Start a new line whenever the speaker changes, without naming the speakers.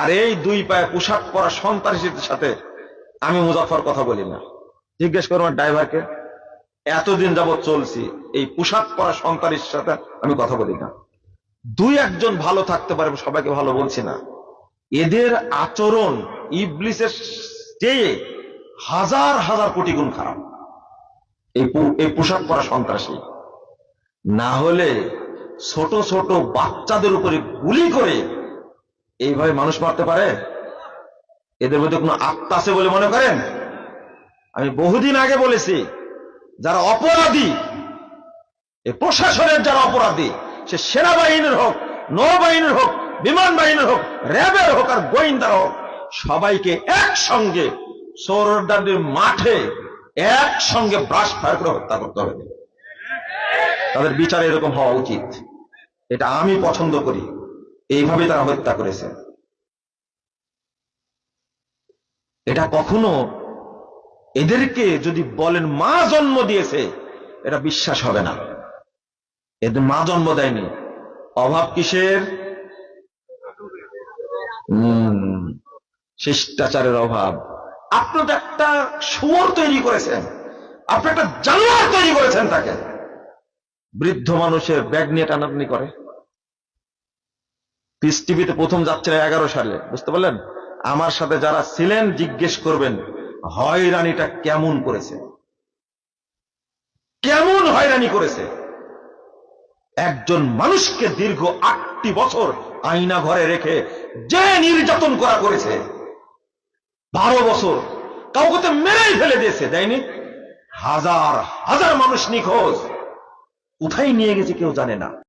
আর এই দুই পায়ে পোশাক পরা সন্ত্রাসীদের সাথে আমি মুজাফফর কথা বলি না। জিজ্ঞেস করো আমার ড্রাইভারকে, এতদিন যাবৎ চলছি, এই পোশাক পরা সন্ত্রাসীর সাথে আমি কথা বলি না। দুই একজন ভালো থাকতে পারে, সবাইকে ভালো বলছি না। এদের আচরণ ইবলিসের চেয়ে হাজার হাজার কোটি গুণ খারাপ। এই পোশাক পরা সন্ত্রাসী না হলে ছোট ছোট বাচ্চাদের উপরে গুলি করে এইভাবে মানুষ মারতে পারে? এদের মধ্যে কোনো আত্মা আছে বলে মনে করেন? আমি বহুদিন আগে বলেছি, যারা অপরাধী, এই প্রশাসনের যারা অপরাধী, সে সেনাবাহিনীর হোক, নৌবাহিনীর হোক, বিমান বাহিনীর হোক, র্যাবের হোক আর গোয়েন্দার হোক, সবাইকে একসঙ্গে সৌরদানের মাঠে একসঙ্গে ব্রাশ ফায়ার করে হত্যা করতে হবে। তাদের বিচার এরকম হওয়া উচিত। এটা আমি পছন্দ করি। এইভাবে তারা হত্যা করেছে। এটা কখনো এদেরকে যদি বলেন মা জন্ম দিয়েছে, এটা বিশ্বাস হবে না। এদের মা জন্ম দেয়নি। অভাব কিসের? শিষ্টাচারের অভাব। আপনি তো একটা শুয়োর তৈরি করেছেন, আপনি একটা জানোয়ার তৈরি করেছেন। তাকে বৃদ্ধ মানুষের ব্যাগ নিয়ে টানাটানি করে। পিস টিভিতে প্রথম যাচ্ছিল 11 সালে, বুঝতে পারলেন? আমার সাথে যারা ছিলেন জিজ্ঞেস করবেন হয়রানিটা কেমন করেছে, কেমন হয়রানি করেছে। একজন মানুষকে দীর্ঘ 8টি বছর আয়না ঘরে রেখে যে নির্যাতন করা করেছে, 12 বছর কাউকে তো মেরেই ফেলে দিয়েছে, দেয়নি? হাজার হাজার মানুষ নিখোঁজ, কোথায় নিয়ে গেছে কেউ জানে না।